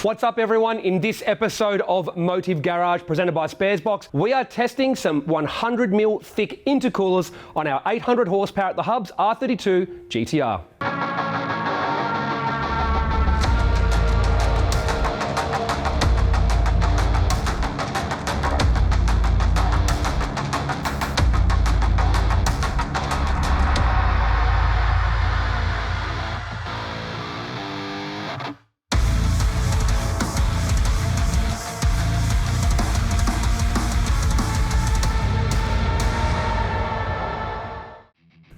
What's up everyone? In this episode of Motive Garage presented by Sparesbox, we are testing some 100mm thick intercoolers on our 800 horsepower at the hubs R32 GT-R.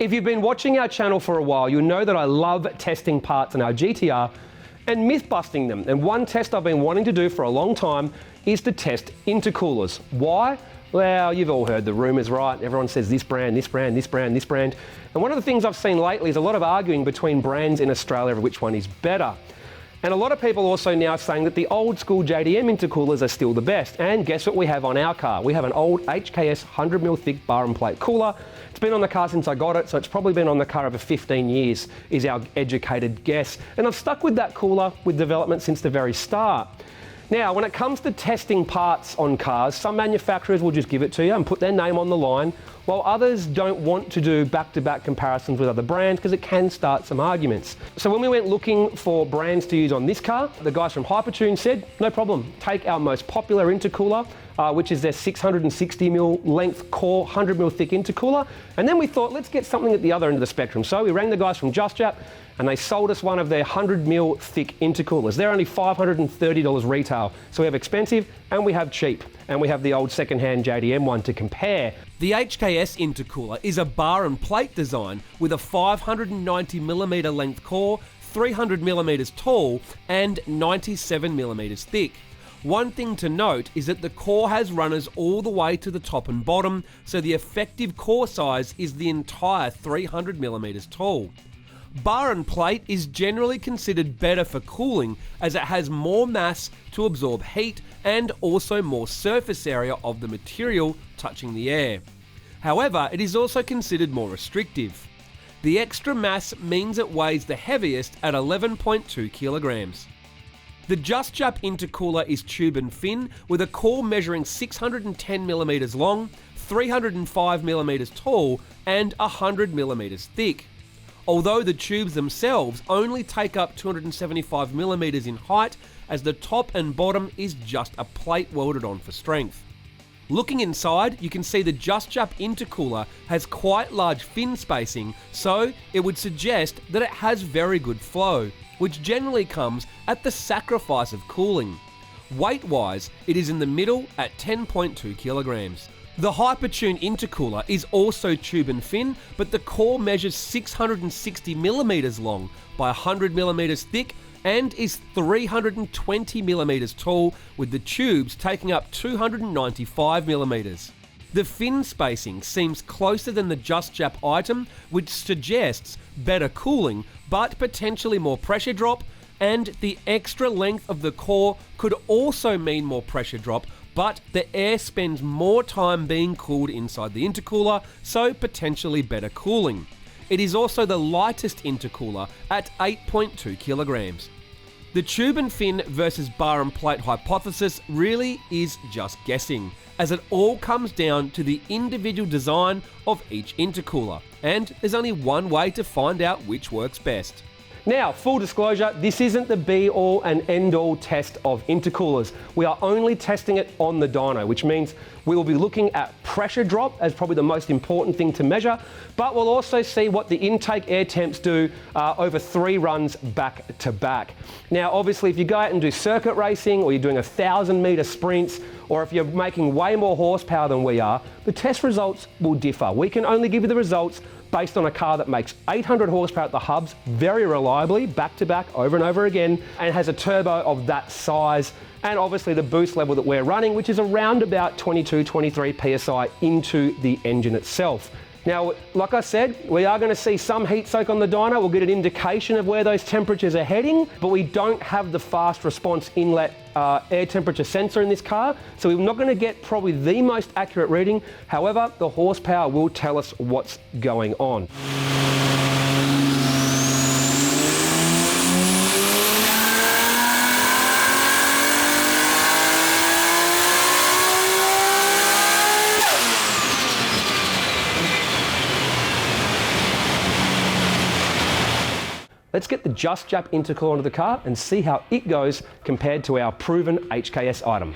If you've been watching our channel for a while, you'll know that I love testing parts on our GT-R and myth busting them. And one test I've been wanting to do for a long time is to test intercoolers. Why? Well, you've all heard the rumours, right? Everyone says this brand, this brand, this brand, this brand. And one of the things I've seen lately is a lot of arguing between brands in Australia of which one is better. And a lot of people also now saying that the old school JDM intercoolers are still the best. And guess what we have on our car? We have an old HKS 100mm thick bar and plate cooler. It's been on the car since I got it, so it's probably been on the car over 15 years, is our educated guess. And I've stuck with that cooler with development since the very start. Now, when it comes to testing parts on cars, some manufacturers will just give it to you and put their name on the line, while others don't want to do back-to-back comparisons with other brands because it can start some arguments. So when we went looking for brands to use on this car, the guys from Hypertune said, no problem, take our most popular intercooler, which is their 660mm length core, 100mm thick intercooler. And then we thought, let's get something at the other end of the spectrum. So we rang the guys from Justjap and they sold us one of their 100mm thick intercoolers. They're only $530 retail. So we have expensive and we have cheap. And we have the old second-hand JDM one to compare. The HKS intercooler is a bar and plate design with a 590mm length core, 300mm tall and 97mm thick. One thing to note is that the core has runners all the way to the top and bottom, so the effective core size is the entire 300mm tall. Bar and plate is generally considered better for cooling as it has more mass to absorb heat and also more surface area of the material touching the air. However, it is also considered more restrictive. The extra mass means it weighs the heaviest at 11.2 kilograms. The Justjap intercooler is tube and fin with a core measuring 610mm long, 305mm tall and 100mm thick. Although the tubes themselves only take up 275mm in height, as the top and bottom is just a plate welded on for strength. Looking inside, you can see the Justjap intercooler has quite large fin spacing, so it would suggest that it has very good flow, which generally comes at the sacrifice of cooling. Weight-wise, it is in the middle at 10.2 kilograms. The Hypertune intercooler is also tube and fin, but the core measures 660mm long by 100mm thick and is 320mm tall, with the tubes taking up 295mm. The fin spacing seems closer than the Justjap item, which suggests better cooling, but potentially more pressure drop, and the extra length of the core could also mean more pressure drop, but the air spends more time being cooled inside the intercooler, so potentially better cooling. It is also the lightest intercooler at 8.2 kilograms. The tube and fin versus bar and plate hypothesis really is just guessing, as it all comes down to the individual design of each intercooler, and there's only one way to find out which works best. Now, full disclosure, this isn't the be-all and end-all test of intercoolers. We are only testing it on the dyno, which means we will be looking at pressure drop as probably the most important thing to measure, but we'll also see what the intake air temps do over 3 runs back to back. Now, obviously, if you go out and do circuit racing or you're doing 1,000-metre sprints, or if you're making way more horsepower than we are, the test results will differ. We can only give you the results based on a car that makes 800 horsepower at the hubs very reliably, back to back, over and over again, and has a turbo of that size, and obviously the boost level that we're running, which is around about 22, 23 PSI into the engine itself. Now, like I said, we are going to see some heat soak on the dyno. We'll get an indication of where those temperatures are heading, but we don't have the fast response inlet air temperature sensor in this car, so we're not going to get probably the most accurate reading. However, the horsepower will tell us what's going on. Let's get the Justjap intercooler onto the car and see how it goes compared to our proven HKS item.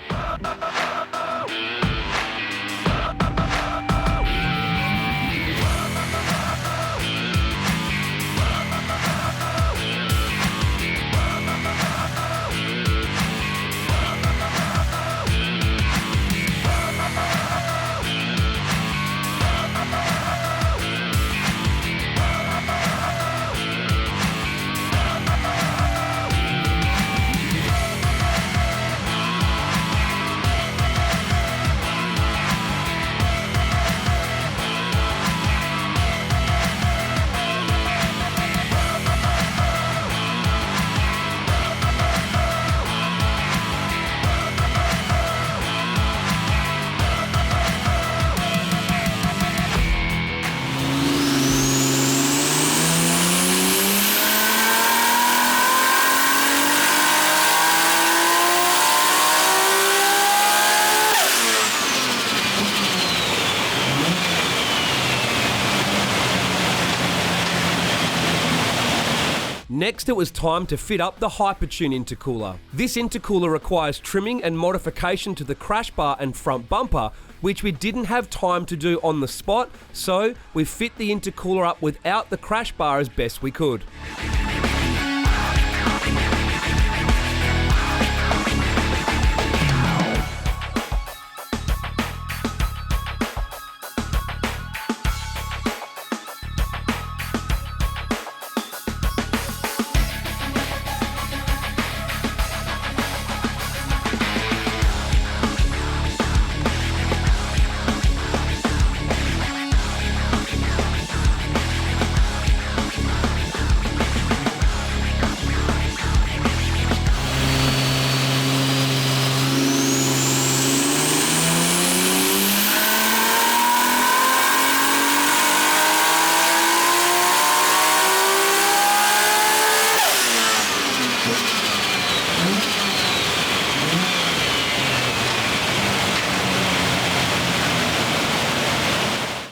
Next, it was time to fit up the Hypertune intercooler. This intercooler requires trimming and modification to the crash bar and front bumper, which we didn't have time to do on the spot, so we fit the intercooler up without the crash bar as best we could.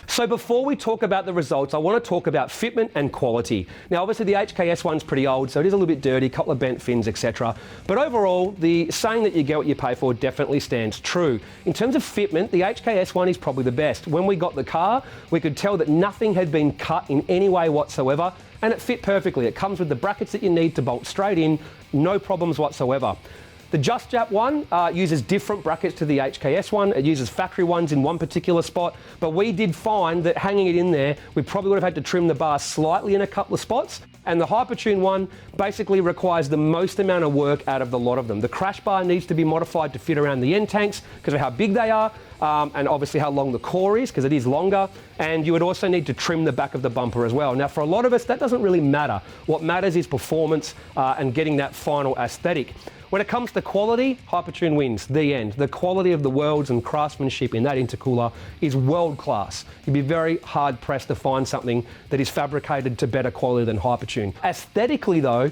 So before we talk about the results, I want to talk about fitment and quality. Now obviously the HKS one's pretty old, so it is a little bit dirty, a couple of bent fins, etc. But overall, the saying that you get what you pay for definitely stands true. In terms of fitment, the HKS one is probably the best. When we got the car, we could tell that nothing had been cut in any way whatsoever, and it fit perfectly. It comes with the brackets that you need to bolt straight in, no problems whatsoever. The Justjap one uses different brackets to the HKS one. It uses factory ones in one particular spot, but we did find that hanging it in there, we probably would have had to trim the bar slightly in a couple of spots. And the Hypertune one basically requires the most amount of work out of the lot of them. The crash bar needs to be modified to fit around the end tanks because of how big they are, and obviously how long the core is, because it is longer. And you would also need to trim the back of the bumper as well. Now, for a lot of us, that doesn't really matter. What matters is performance and getting that final aesthetic. When it comes to quality, Hypertune wins, the end. The quality of the welds and craftsmanship in that intercooler is world class. You'd be very hard pressed to find something that is fabricated to better quality than Hypertune. Aesthetically though,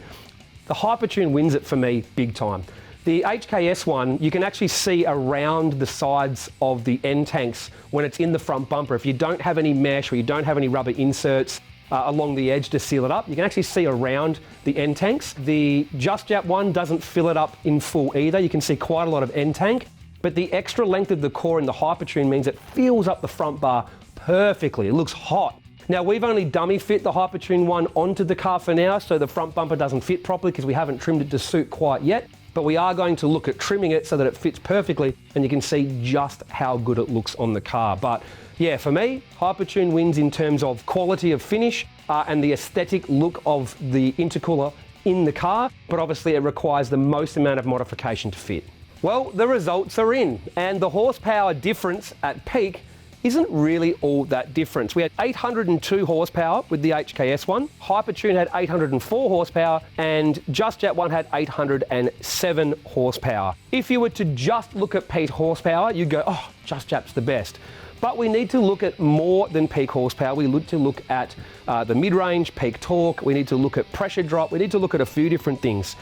the Hypertune wins it for me big time. The HKS one, you can actually see around the sides of the end tanks when it's in the front bumper. If you don't have any mesh or you don't have any rubber inserts along the edge to seal it up, you can actually see around the end tanks. The Justjap one doesn't fill it up in full either. You can see quite a lot of end tank, but the extra length of the core in the Hypertune means it fills up the front bar perfectly. It looks hot. Now, we've only dummy fit the Hypertune one onto the car for now, so the front bumper doesn't fit properly because we haven't trimmed it to suit quite yet. But we are going to look at trimming it so that it fits perfectly and you can see just how good it looks on the car. But yeah, for me, Hypertune wins in terms of quality of finish and the aesthetic look of the intercooler in the car, but obviously it requires the most amount of modification to fit. Well, the results are in, and the horsepower difference at peak isn't really all that different. We had 802 horsepower with the HKS one, Hypertune had 804 horsepower, and Justjap one had 807 horsepower. If you were to just look at peak horsepower, you'd go, oh, Justjap's the best. But we need to look at more than peak horsepower. We need to look at the mid-range, peak torque, we need to look at pressure drop, we need to look at a few different things.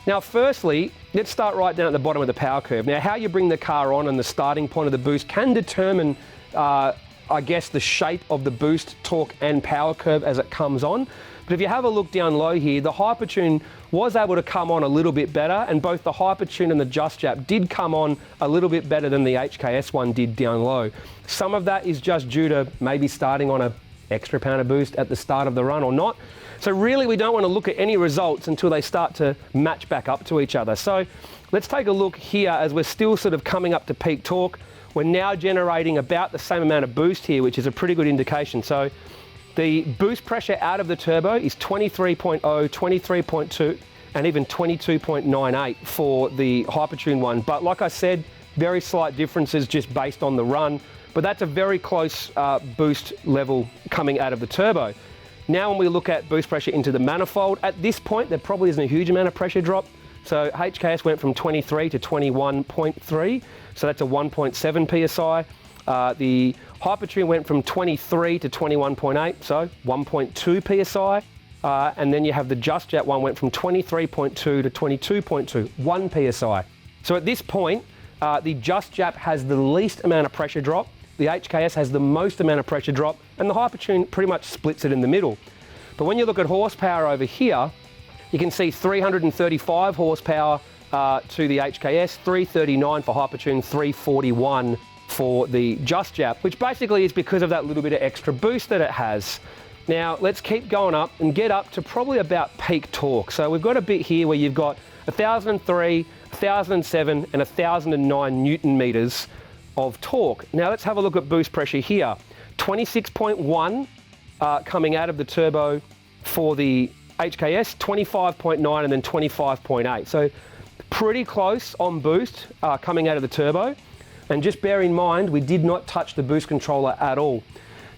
Now, firstly, let's start right down at the bottom of the power curve. Now, how you bring the car on and the starting point of the boost can determine I guess, the shape of the boost, torque and power curve as it comes on. But if you have a look down low here, the Hypertune was able to come on a little bit better, and both the Hypertune and the Justjap did come on a little bit better than the HKS one did down low. Some of that is just due to maybe starting on an extra pound of boost at the start of the run or not. So really we don't want to look at any results until they start to match back up to each other. So let's take a look here as we're still sort of coming up to peak torque. We're now generating about the same amount of boost here, which is a pretty good indication. So the boost pressure out of the turbo is 23.0, 23.2, and even 22.98 for the Hypertune one. But like I said, very slight differences just based on the run. But that's a very close boost level coming out of the turbo. Now when we look at boost pressure into the manifold, at this point there probably isn't a huge amount of pressure drop. So HKS went from 23 to 21.3, so that's a 1.7 psi. The Hypertune went from 23 to 21.8, so 1.2 psi. And then you have the Justjap one went from 23.2 to 22.2, 1 psi. So at this point, the Justjap has the least amount of pressure drop, the HKS has the most amount of pressure drop, and the Hypertune pretty much splits it in the middle. But when you look at horsepower over here, you can see 335 horsepower to the HKS, 339 for Hypertune, 341 for the Justjap, which basically is because of that little bit of extra boost that it has. Now let's keep going up and get up to probably about peak torque. So we've got a bit here where you've got 1003, 1007 and 1009 Newton meters of torque. Now let's have a look at boost pressure here. 26.1 coming out of the turbo for the HKS, 25.9 and then 25.8. So pretty close on boost coming out of the turbo. And just bear in mind, we did not touch the boost controller at all.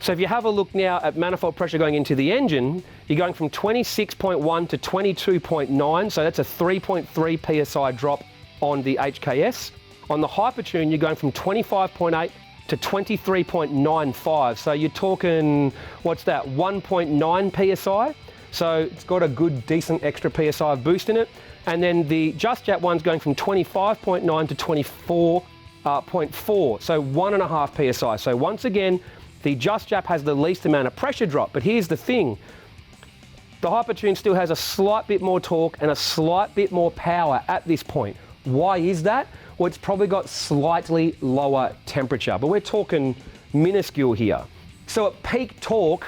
So if you have a look now at manifold pressure going into the engine, you're going from 26.1 to 22.9, so that's a 3.3 psi drop on the HKS. On the Hypertune, you're going from 25.8 to 23.95, so you're talking, what's that, 1.9 psi? So it's got a good, decent extra psi of boost in it. And then the Justjap one's going from 25.9 to 24.4, so 1.5 psi. So once again, the Justjap has the least amount of pressure drop, but here's the thing. The Hypertune still has a slight bit more torque and a slight bit more power at this point. Why is that? Well, it's probably got slightly lower temperature, but we're talking minuscule here. So at peak torque,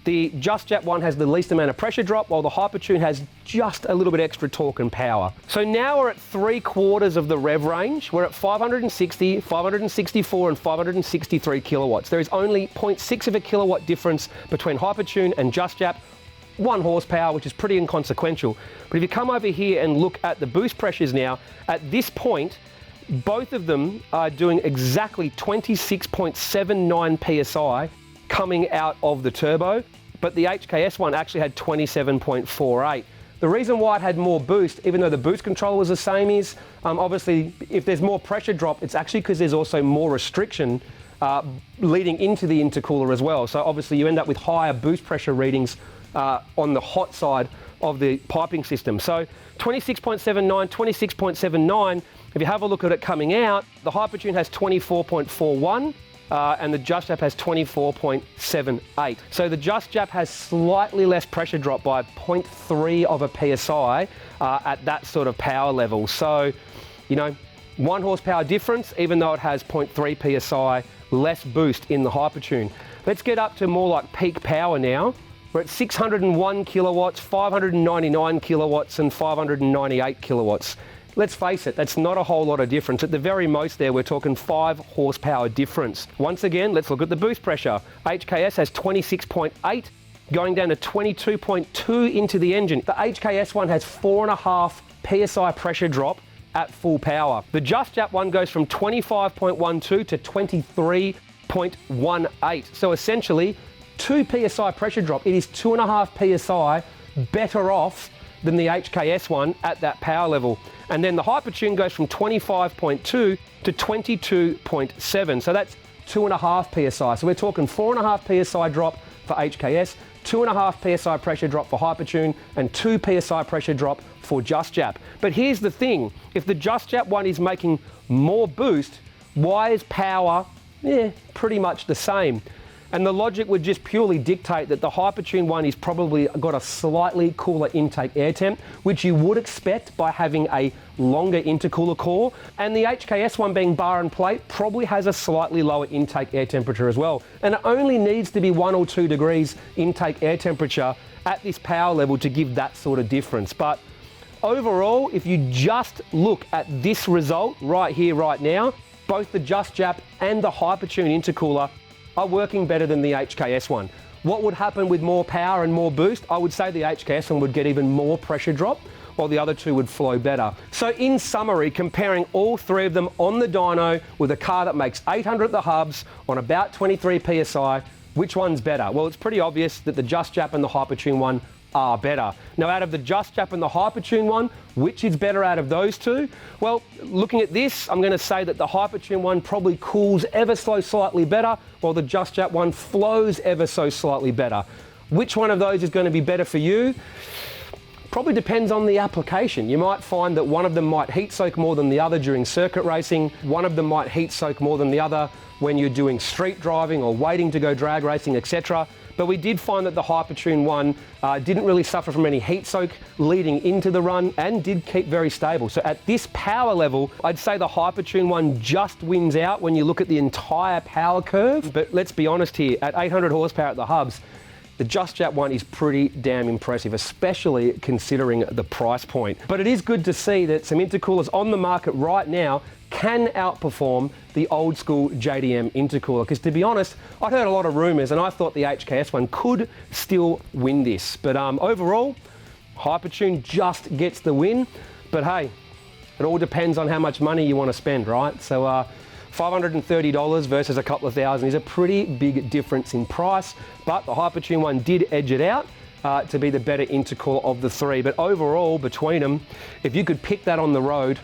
the Justjap one has the least amount of pressure drop, while the Hypertune has just a little bit extra torque and power. So now we're at 3/4 of the rev range. We're at 560, 564 and 563 kilowatts. There is only 0.6 of a kilowatt difference between Hypertune and Justjap, 1 horsepower, which is pretty inconsequential. But if you come over here and look at the boost pressures now, at this point, both of them are doing exactly 26.79 psi coming out of the turbo, but the HKS one actually had 27.48. The reason why it had more boost, even though the boost control was the same, is obviously if there's more pressure drop, it's actually because there's also more restriction leading into the intercooler as well. So obviously you end up with higher boost pressure readings on the hot side of the piping system. So 26.79, 26.79, if you have a look at it coming out, the Hypertune has 24.41, and the Justjap has 24.78. So the Justjap has slightly less pressure drop by 0.3 of a psi at that sort of power level. So, you know, 1 horsepower difference, even though it has 0.3 psi less boost in the Hypertune. Let's get up to more like peak power now. We're at 601 kilowatts, 599 kilowatts, and 598 kilowatts. Let's face it, that's not a whole lot of difference. At the very most there, we're talking 5 horsepower difference. Once again, let's look at the boost pressure. HKS has 26.8, going down to 22.2 into the engine. The HKS one has 4.5 psi pressure drop at full power. The Justjap one goes from 25.12 to 23.18. So essentially, 2 psi pressure drop. It is 2.5 psi better off than the HKS one at that power level. And then the Hypertune goes from 25.2 to 22.7. So that's 2.5 psi. So we're talking 4.5 psi drop for HKS, 2.5 psi pressure drop for Hypertune, and 2 psi pressure drop for Justjap. But here's the thing, if the Justjap one is making more boost, why is power pretty much the same? And the logic would just purely dictate that the Hypertune one is probably got a slightly cooler intake air temp, which you would expect by having a longer intercooler core. And the HKS one, being bar and plate, probably has a slightly lower intake air temperature as well. And it only needs to be 1 or 2 degrees intake air temperature at this power level to give that sort of difference. But overall, if you just look at this result right here, right now, both the Justjap and the Hypertune intercooler are working better than the HKS one. What would happen with more power and more boost? I would say the HKS one would get even more pressure drop, while the other two would flow better. So in summary, comparing all three of them on the dyno with a car that makes 800 at the hubs on about 23 PSI, which one's better? Well, it's pretty obvious that the Justjap and the Hypertune one are better. Now, out of the Justjap and the Hypertune one, which is better out of those two? Well, looking at this, I'm going to say that the Hypertune one probably cools ever so slightly better, while the Justjap one flows ever so slightly better. Which one of those is going to be better for you? Probably depends on the application. You might find that one of them might heat soak more than the other during circuit racing. One of them might heat soak more than the other when you're doing street driving or waiting to go drag racing, etc. But we did find that the Hypertune one didn't really suffer from any heat soak leading into the run and did keep very stable. So at this power level, I'd say the Hypertune one just wins out when you look at the entire power curve. But let's be honest here, at 800 horsepower at the hubs, the Justjap one is pretty damn impressive, especially considering the price point. But it is good to see that some intercoolers on the market right now can outperform the old school JDM intercooler. Because to be honest, I'd heard a lot of rumours and I thought the HKS one could still win this. But overall, Hypertune just gets the win. But hey, it all depends on how much money you want to spend, right? So $530 versus a couple of thousand is a pretty big difference in price. But the Hypertune one did edge it out to be the better intercooler of the three. But overall, between them, if you could pick that on the road,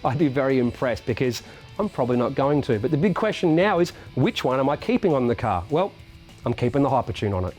I'd be very impressed, because I'm probably not going to. But the big question now is, which one am I keeping on the car? Well, I'm keeping the Hypertune on it.